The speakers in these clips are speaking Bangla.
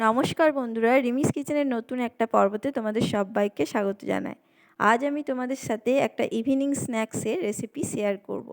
নমস্কার বন্ধুরা, রিমিস কিচেনের নতুন একটা পর্বতে তোমাদের সবাইকে স্বাগত জানাই। আজ আমি তোমাদের সাথে একটা ইভিনিং স্ন্যাক্সের রেসিপি শেয়ার করব।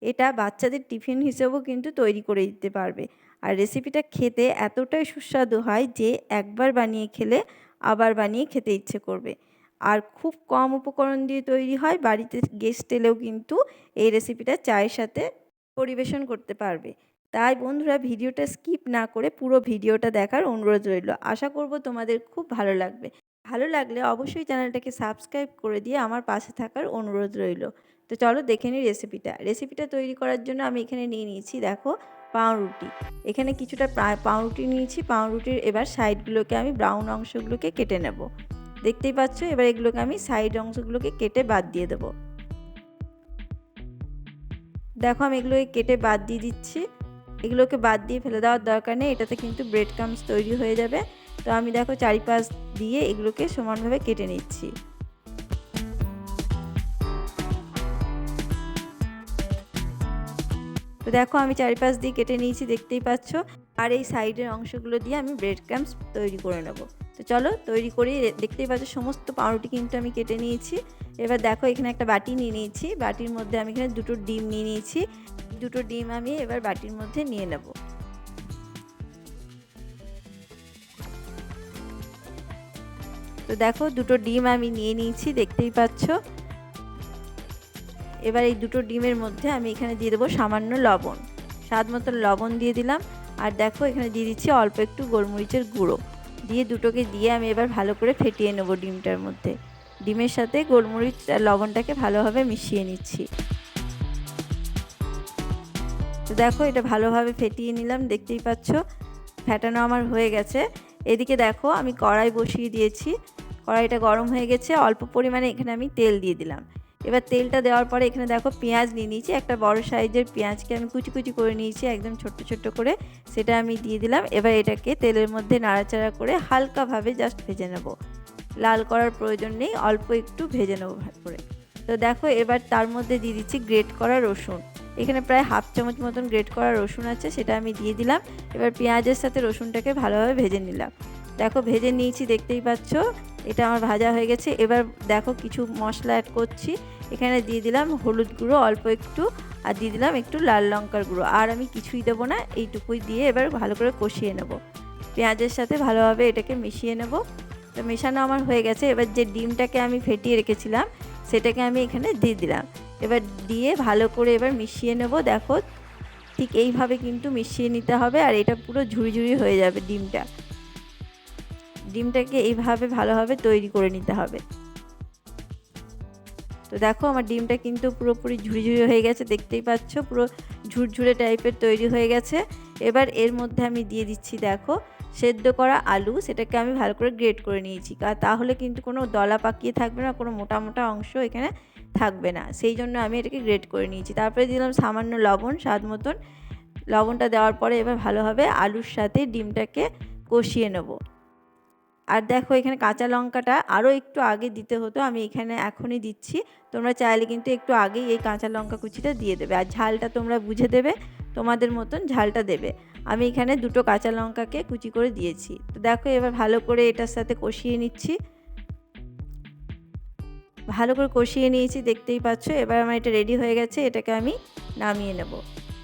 এটা বাচ্চাদের টিফিন হিসেবেও কিন্তু তৈরি করে দিতে পারবে। আর রেসিপিটা খেতে এতটাই সুস্বাদু হয় যে একবার বানিয়ে খেলে আবার বানিয়ে খেতে ইচ্ছে করবে। আর খুব কম উপকরণ দিয়ে তৈরি হয়, বাড়িতে গেস্ট এলেও কিন্তু এই রেসিপিটা চায়ের সাথে পরিবেশন করতে পারবে। তাই বন্ধুরা, ভিডিওটা স্কিপ না করে পুরো ভিডিওটা দেখার অনুরোধ রইল। আশা করব তোমাদের খুব ভালো লাগবে। ভালো লাগলে অবশ্যই চ্যানেলটাকে সাবস্ক্রাইব করে দিয়ে আমার পাশে থাকার অনুরোধ রইল। তো চলো দেখে নিই রেসিপিটা তৈরি করার জন্য আমি এখানে নিয়ে নিয়েছি, দেখো, পাউরুটি। এখানে কিছুটা পাউরুটি নিয়েছি। পাউরুটির এবার সাইডগুলোকে আমি ব্রাউন অংশগুলোকে কেটে নেব। দেখতেই পাচ্ছ, এবার এগুলোকে আমি সাইড অংশগুলোকে কেটে বাদ দিয়ে দেবো। দেখো, আমি এগুলোকে কেটে বাদ দিয়ে দিচ্ছি। এগুলোকে বাদ দিয়ে ফেলে দেওয়ার দরকার নেই, এটাতে কিন্তু ব্রেড ক্রাম্বস তৈরি হয়ে যাবে। তো আমি দেখো চারিপাশ দিয়ে এগুলোকে সমানভাবে কেটে নিচ্ছি। তো দেখো আমি চারিপাশ দিয়ে কেটে নিয়েছি, দেখতেই পাচ্ছ। আর এই সাইডের অংশগুলো দিয়ে আমি ব্রেড ক্রাম্বস তৈরি করে নেব। তো চলো তৈরি করি। দেখতেই পাচ্ছ সমস্ত পাউরুটি কিন্তু আমি কেটে নিয়েছি। এবার দেখো এখানে একটা বাটি নিয়ে নিয়েছি। বাটির মধ্যে আমি এখানে দুটো ডিম নিয়ে নিয়েছি। দুটো ডিম আমি এবার বাটির মধ্যে নিয়ে নেব। তো দেখো দুটো ডিম আমি নিয়ে নিয়েছি, দেখতেই পাচ্ছ। এবার এই দুটো ডিমের মধ্যে আমি এখানে দিয়ে দেবো সামান্য লবণ, স্বাদ মতো লবণ দিয়ে দিলাম। আর দেখো এখানে দিয়ে দিচ্ছি অল্প একটু গোলমরিচের গুঁড়ো। দিয়ে দুটোকে দিয়ে আমি এবার ভালো করে ফেটিয়ে নেব ডিমটার মধ্যে। ডিমের সাথে গোলমরিচ আর লবণটাকে ভালোভাবে মিশিয়ে নিচ্ছি। তো দেখো এটা ভালোভাবে ফেটিয়ে নিলাম, দেখতেই পাচ্ছ। ফেটানো আমার হয়ে গেছে। এদিকে দেখো আমি কড়াই বসিয়ে দিয়েছি। কড়াইটা গরম হয়ে গেছে। অল্প পরিমাণে এখানে আমি তেল দিয়ে দিলাম। এবার তেলটা দেওয়ার পরে এখানে দেখো পেঁয়াজ নিয়ে নিয়েছি। একটা বড় সাইজের পেঁয়াজকে আমি কুচি কুচি করে নিয়েছি, একদম ছোট্ট ছোট্ট করে। সেটা আমি দিয়ে দিলাম। এবার এটাকে তেলের মধ্যে নাড়াচাড়া করে হালকাভাবে জাস্ট ভেজে নেব। লাল করার প্রয়োজন নেই, অল্প একটু ভেজে নেব ভালো করে। তো দেখো এবার তার মধ্যে দিয়ে দিচ্ছি গ্রেট করা রসুন। এখানে প্রায় হাফ চামচ মতন গ্রেট করা রসুন আছে, সেটা আমি দিয়ে দিলাম। এবার পেঁয়াজের সাথে রসুনটাকে ভালোভাবে ভেজে নিলাম। দেখো ভেজে নিয়েছি, দেখতেই পাচ্ছ। এটা আমার ভাজা হয়ে গেছে। এবার দেখো কিছু মশলা অ্যাড করছি। এখানে দিয়ে দিলাম হলুদ গুঁড়ো অল্প একটু, আর দিয়ে দিলাম একটু লাল লঙ্কার গুঁড়ো। আর আমি কিছুই দেবো না, এইটুকুই দিয়ে এবার ভালো করে কষিয়ে নেব। পেঁয়াজের সাথে ভালোভাবে এটাকে মিশিয়ে নেব। তো মেশানো আমার হয়ে গেছে। এবার যে ডিমটাকে আমি ফেটিয়ে রেখেছিলাম সেটাকে আমি এখানে দিয়ে দিলাম। এবার দিয়ে ভালো করে এবার মিশিয়ে নেব। দেখো ঠিক এইভাবে কিন্তু মিশিয়ে নিতে হবে। আর এটা পুরো ঝুড়ি ঝুড়ি হয়ে যাবে ডিমটাকে এইভাবে ভালোভাবে তৈরি করে নিতে হবে। তো দেখো আমার ডিমটা কিন্তু পুরোপুরি ঝুড়ি ঝুড়ি হয়ে গেছে, দেখতেই পাচ্ছ। পুরো ঝুরঝুরে টাইপের তৈরি হয়ে গেছে। এবার এর মধ্যে আমি দিয়ে দিচ্ছি দেখো সেদ্ধ করা আলু। সেটাকে আমি ভালো করে গ্রেট করে নিয়েছি, তাহলে কিন্তু কোনো দলা পাকিয়ে থাকবে না, কোনো মোটা মোটা অংশ এখানে থাকবে না। সেই জন্য আমি এটাকে গ্রেট করে নিয়েছি। তারপরে দিলাম সামান্য লবণ, স্বাদ মতন। লবণটা দেওয়ার পরে এবার ভালোভাবে আলুর সাথে ডিমটাকে কষিয়ে নেব। আর দেখো এখানে কাঁচা লঙ্কাটা আরও একটু আগে দিতে হতো, আমি এখানে এখনই দিচ্ছি। তোমরা চাইলে কিন্তু একটু আগেই এই কাঁচা লঙ্কা কুচিটা দিয়ে দেবে। আর ঝালটা তোমরা বুঝে দেবে, তোমাদের মতন ঝালটা দেবে। আমি এখানে দুটো কাঁচা লঙ্কাকে কুচি করে দিয়েছি। তো দেখো এবার ভালো করে এটার সাথে কষিয়ে নিচ্ছি। ভালো করে কষিয়ে নিয়েছি, দেখতেই পাচ্ছ। এবার আমার এটা রেডি হয়ে গেছে, এটাকে আমি নামিয়ে নেব।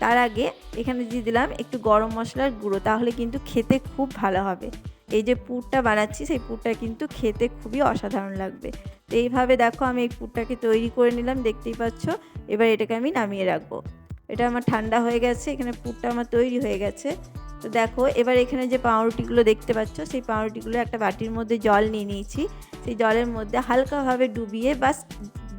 তার আগে এখানে দিয়ে দিলাম একটু গরম মশলার গুঁড়ো, তাহলে কিন্তু খেতে খুব ভালো হবে। এই যে পুরটা বানাচ্ছি সেই পুরটা কিন্তু খেতে খুবই অসাধারণ লাগবে। তো এইভাবে দেখো আমি এই পুরটাকে তৈরি করে নিলাম, দেখতেই পাচ্ছ। এবার এটাকে আমি নামিয়ে রাখবো। এটা আমার ঠান্ডা হয়ে গেছে, এখানে পুরটা আমার তৈরি হয়ে গেছে। তো দেখো এবার এখানে যে পাউরুটিগুলো দেখতে পাচ্ছ, সেই পাউরুটিগুলো একটা বাটির মধ্যে জল নিয়ে নিয়েছি। সেই জলের মধ্যে হালকাভাবে ডুবিয়ে বাস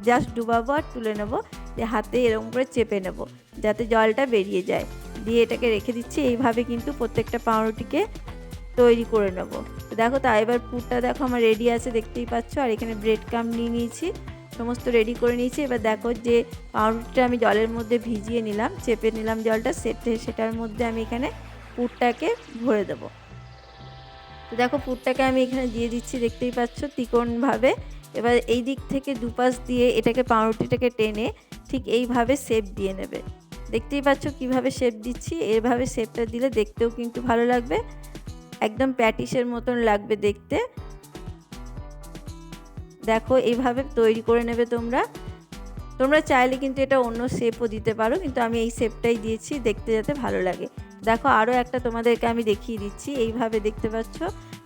জাস্ট ডুবাবো আর তুলে নেবো। দিয়ে হাতে এরকম করে চেপে নেব যাতে জলটা বেরিয়ে যায়। দিয়ে এটাকে রেখে দিচ্ছি। এইভাবে কিন্তু প্রত্যেকটা পাউরুটিকে তৈরি করে নেব। তো দেখো তা এবার পুরটা দেখো আমার রেডি আছে, দেখতেই পাচ্ছ। আর এখানে ব্রেড ক্রাম্ব নিয়ে নিয়েছি, সমস্ত রেডি করে নিয়েছি। এবার দেখো যে পাউরুটিটা আমি জলের মধ্যে ভিজিয়ে নিলাম, চেপে নিলাম জলটা, সেটার মধ্যে আমি এখানে পুরটাকে ভরে দেবো। তো দেখো পুরটাকে আমি এখানে দিয়ে দিচ্ছি, দেখতেই পাচ্ছ, ত্রিকোণভাবে। এবার এই দিক থেকে দুপাশ দিয়ে এটাকে পাউরুটিটাকে টেনে ঠিক এইভাবে শেপ দিয়ে নেবে। দেখতেই পাচ্ছ কিভাবে শেপ দিচ্ছি। এভাবে শেপটা দিলে দেখতেও কিন্তু ভালো লাগবে। একদম প্যাটিসের মতন লাগবে দেখতে। দেখো এইভাবে তৈরি করে নেবে তোমরা চাইলে কিন্তু এটা অন্য শেপও দিতে পারো, কিন্তু আমি এই শেপটাই দিয়েছি দেখতে যাতে ভালো লাগে। দেখো আরও একটা তোমাদেরকে আমি দেখিয়ে দিচ্ছি। এইভাবে দেখতে পাচ্ছ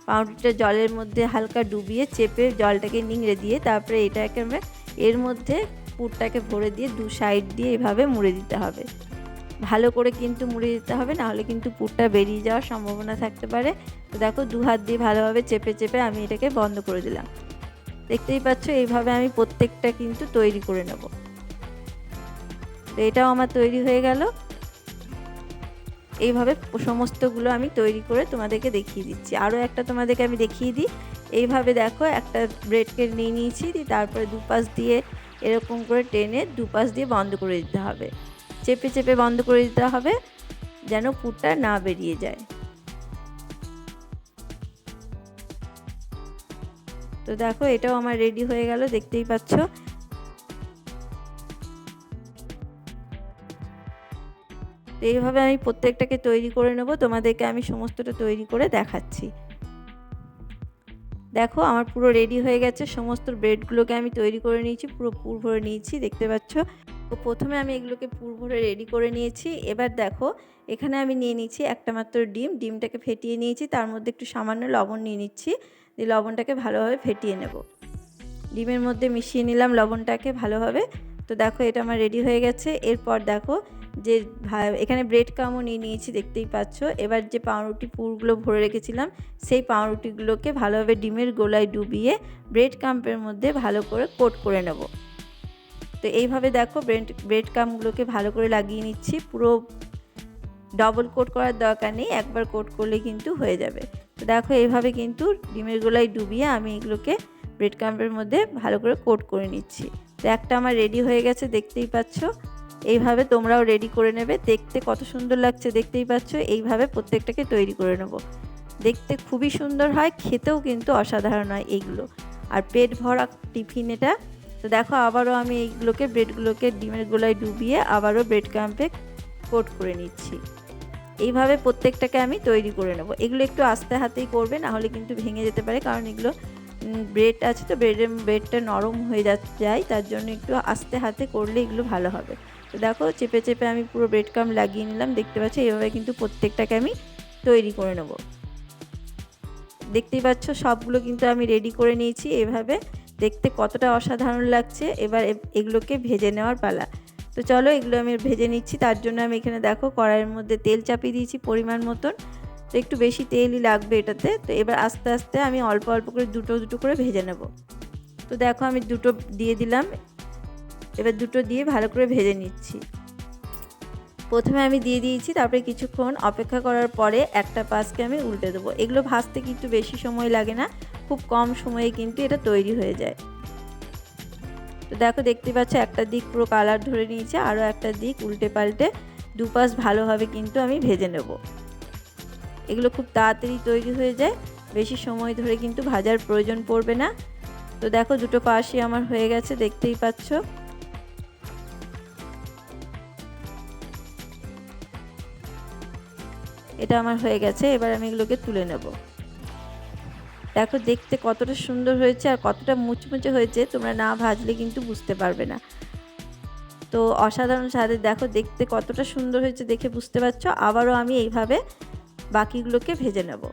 পাউরুটিটা জলের মধ্যে হালকা ডুবিয়ে চেপে জলটাকে নিংড়ে দিয়ে তারপরে এটাকে আমরা এর মধ্যে পুরটাকে ভরে দিয়ে দু সাইড দিয়ে এইভাবে মুড়ে দিতে হবে। ভালো করে কিন্তু মুড়ে দিতে হবে, নাহলে কিন্তু পুরটা বেরিয়ে যাওয়ার সম্ভাবনা থাকতে পারে। তো দেখো দু হাত দিয়ে ভালোভাবে চেপে চেপে আমি এটাকে বন্ধ করে দিলাম। দেখতেই পাচ্ছ এইভাবে আমি প্রত্যেকটা কিন্তু তৈরি করে নেব। তো এটাও আমার তৈরি হয়ে গেল। এইভাবে সমস্তগুলো আমি তৈরি করে তোমাদেরকে দেখিয়ে দিচ্ছি। আরও একটা তোমাদেরকে আমি দেখিয়ে দিই। এইভাবে দেখো একটা ব্রেডকে নিয়ে নিয়েছি, তারপরে দুপাশ দিয়ে এরকম করে টেনে দুপাশ দিয়ে বন্ধ করে দিতে হবে। চেপে চেপে বন্ধ করে দিতে হবে যেন পুরটা না বেরিয়ে যায়। তো দেখো এটাও আমার রেডি হয়ে গেল, দেখতেই পাচ্ছ। তো এইভাবে আমি প্রত্যেকটাকে তৈরি করে নেব, তোমাদেরকে আমি সমস্তটা তৈরি করে দেখাচ্ছি। দেখো আমার পুরো রেডি হয়ে গেছে, সমস্ত ব্রেডগুলোকে আমি তৈরি করে নিয়েছি, পুরো পুর ভরে নিয়েছি দেখতে পাচ্ছ। তো প্রথমে আমি এগুলোকে পুর ভরে রেডি করে নিয়েছি। এবার দেখো এখানে আমি নিয়ে নিচ্ছি একটা মাত্র ডিমটাকে ফেটিয়ে নিয়েছি, তার মধ্যে একটু সামান্য লবণ নিয়ে নিচ্ছি, দিয়ে লবণটাকে ভালোভাবে ফেটিয়ে নেব। ডিমের মধ্যে মিশিয়ে নিলাম লবণটাকে ভালোভাবে। তো দেখো এটা আমার রেডি হয়ে গেছে। এরপর দেখো যে এখানে ব্রেড ক্রাম্বও নিয়ে নিয়েছি দেখতেই পাচ্ছ। এবার যে পাউরুটি পুরগুলো ভরে রেখেছিলাম সেই পাউরুটিগুলোকে ভালোভাবে ডিমের গোলায় ডুবিয়ে ব্রেড ক্রাম্বের মধ্যে ভালো করে কোট করে নেব। তো এইভাবে দেখো ব্রেড ক্রাম্বগুলোকে ভালো করে লাগিয়ে নিচ্ছি। পুরো ডবল কোট করার দরকার নেই, একবার কোট করলে কিন্তু হয়ে যাবে। তো দেখো এইভাবে কিন্তু ডিমের গোলায় ডুবিয়ে আমি এগুলোকে ব্রেড ক্রাম্বের মধ্যে ভালো করে কোট করে নিচ্ছি। তো একটা আমার রেডি হয়ে গেছে দেখতেই পাচ্ছ। এইভাবে তোমরাও রেডি করে নেবে, দেখতে কত সুন্দর লাগছে দেখতেই পাচ্ছ। এইভাবে প্রত্যেকটাকে তৈরি করে নেব, দেখতে খুবই সুন্দর হয়, খেতেও কিন্তু অসাধারণ হয় এইগুলো, আর পেট ভরা টিফিন এটা। তো দেখো আবারও আমি এইগুলোকে ব্রেডগুলোকে ডিমের গোলায় ডুবিয়ে আবারও ব্রেড ক্রাম্বে কোট করে নিচ্ছি। এইভাবে প্রত্যেকটাকে আমি তৈরি করে নেব। এগুলো একটু আস্তে হাতেই করবে, না হলে কিন্তু ভেঙে যেতে পারে, কারণ এগুলো ব্রেড আছে তো ব্রেডটা নরম হয়ে যায়, তার জন্য একটু আস্তে হাতে করলে এগুলো ভালো হবে। তো দেখো চেপে চেপে আমি পুরো ব্রেড ক্রাম্ব লাগিয়ে নিলাম দেখতে পাচ্ছ। এইভাবে কিন্তু প্রত্যেকটাকে আমি তৈরি করে নেব। দেখতেই পাচ্ছ সবগুলো কিন্তু আমি রেডি করে নিয়েছি। এভাবে দেখতে কতটা অসাধারণ লাগছে। এবার এগুলোকে ভেজে নেওয়ার পালা। তো চলো এগুলো আমি ভেজে নিচ্ছি। তার জন্য আমি এখানে দেখো কড়াইয়ের মধ্যে তেল চাপিয়ে দিয়েছি পরিমাণ মতন। তো একটু বেশি তেলই লাগবে এটাতে। তো এবার আস্তে আস্তে আমি অল্প অল্প করে দুটো দুটো করে ভেজে নেব। তো দেখো আমি দুটো দিয়ে দিলাম, এবার দুটো দিয়ে ভালো করে ভেজে নিচ্ছি। প্রথমে আমি দিয়ে দিয়েছি, তারপরে কিছুক্ষণ অপেক্ষা করার পরে একটা পাশকে আমি উল্টে দেবো। এগুলো ভাজতে কিন্তু বেশি সময় লাগে না, খুব কম সময়ে কিন্তু এটা তৈরি হয়ে যায়। তো দেখো দেখতে পাচ্ছ একটা দিক পুরো কালার ধরে নিয়েছে, আরও একটা দিক উল্টে পাল্টে দুপাশ ভালোভাবে কিন্তু আমি ভেজে নেব। এগুলো খুব তাড়াতাড়ি তৈরি হয়ে যায়, বেশি সময় ধরে কিন্তু ভাজার প্রয়োজন পড়বে না। তো দেখো দুটো পাশই আমার হয়ে গেছে দেখতেই পাচ্ছ। এটা আমার হয়ে গেছে, এবার আমি এগুলোকে তুলে নেব। দেখো দেখতে কতটা সুন্দর হয়েছে আর কতটা মুচমুচে হয়েছে, তোমরা না ভাজলে কিন্তু বুঝতে পারবে না। তো অসাধারণ স্বাদের, দেখো দেখতে কতটা সুন্দর হয়েছে দেখে বুঝতে পারছো। আবারও আমি এইভাবে বাকিগুলোকে ভেজে নেব।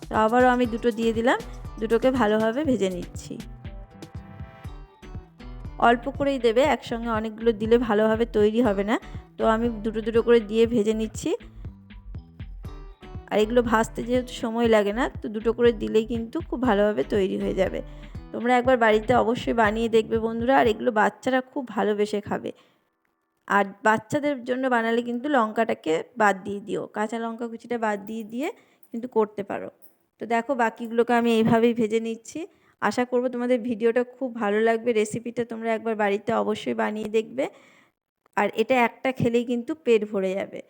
তো আবারও আমি দুটো দিয়ে দিলাম, দুটোকে ভালোভাবে ভেজে নিচ্ছি। অল্প করেই দেবে, একসঙ্গে অনেকগুলো দিলে ভালোভাবে তৈরি হবে না। তো আমি দুটো দুটো করে দিয়ে ভেজে নিচ্ছি। আর এগুলো ভাজতে যেহেতু সময় লাগে না, তো দুটো করে দিলেই কিন্তু খুব ভালোভাবে তৈরি হয়ে যাবে। তোমরা একবার বাড়িতে অবশ্যই বানিয়ে দেখবে বন্ধুরা, আর এগুলো বাচ্চারা খুব ভালোবেসে খাবে। আর বাচ্চাদের জন্য বানালে কিন্তু লঙ্কাটাকে বাদ দিয়ে দিও, কাঁচা লঙ্কা কুচিটা বাদ দিয়ে কিন্তু করতে পারো। তো দেখো বাকিগুলোকে আমি এইভাবেই ভেজে নিচ্ছি। আশা করব তোমাদের ভিডিওটা খুব ভালো লাগবে, রেসিপিটা তোমরা একবার বাড়িতে অবশ্যই বানিয়ে দেখবে। আর এটা একটা খেলেই কিন্তু পেট ভরে যাবে।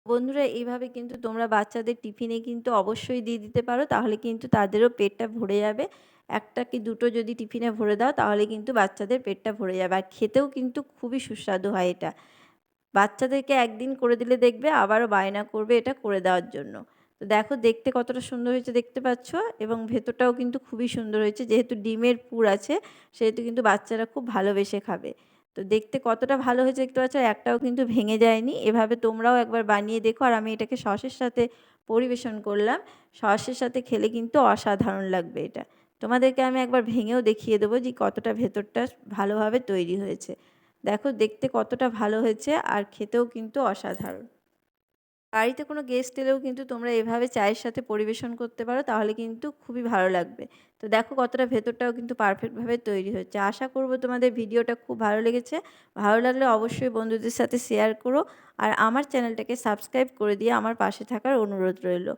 বন্ধুরা এইভাবে কিন্তু তোমরা বাচ্চাদের টিফিনে কিন্তু অবশ্যই দিয়ে দিতে পারো, তাহলে কিন্তু তাদেরও পেটটা ভরে যাবে। একটা কি দুটো যদি টিফিনে ভরে দাও তাহলে কিন্তু বাচ্চাদের পেটটা ভরে যাবে, আর খেতেও কিন্তু খুবই সুস্বাদু হয় এটা। বাচ্চাদেরকে একদিন করে দিলে দেখবে আবারও বায়না করবে এটা করে দেওয়ার জন্য। তো তো দেখো দেখতে কতটা সুন্দর হয়েছে দেখতে পাচ্ছ, এবং ভেতরটাও কিন্তু খুবই সুন্দর হয়েছে। যেহেতু ডিমের পুর আছে সেহেতু কিন্তু বাচ্চারা খুব ভালোবেসে খাবে। তো দেখতে কতটা ভালো হয়েছে দেখতে পাচ্ছ, একটাও কিন্তু ভেঙে যায়নি। এভাবে তোমরাও একবার বানিয়ে দেখো। আর আমি এটাকে সসের সাথে পরিবেশন করলাম। সসের সাথে খেলে কিন্তু অসাধারণ লাগবে এটা। তোমাদেরকে আমি একবার ভেঙেও দেখিয়ে দেবো যে কতটা ভেতরটা ভালোভাবে তৈরি হয়েছে। দেখো দেখতে কতটা ভালো হয়েছে, আর খেতেও কিন্তু অসাধারণ। বাড়িতে কোনো গেস্ট এলেও কিন্তু তোমরা এভাবে চায়ের সাথে পরিবেশন করতে পারো, তাহলে কিন্তু খুবই ভালো লাগবে। তো দেখো কতটা ভেতরটাও কিন্তু পারফেক্টভাবে তৈরি হচ্ছে। আশা করব তোমাদের ভিডিওটা খুব ভালো লেগেছে। ভালো লাগলে অবশ্যই বন্ধুদের সাথে শেয়ার করো, আর আমার চ্যানেলটাকে সাবস্ক্রাইব করে দিয়ে আমার পাশে থাকার অনুরোধ রইল।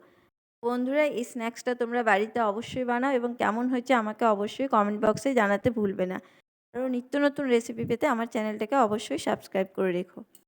বন্ধুরা, এই স্ন্যাক্সটা তোমরা বাড়িতে অবশ্যই বানাও, এবং কেমন হয়েছে আমাকে অবশ্যই কমেন্ট বক্সে জানাতে ভুলবে না। আরও নিত্য নতুন রেসিপি পেতে আমার চ্যানেলটাকে অবশ্যই সাবস্ক্রাইব করে রেখো।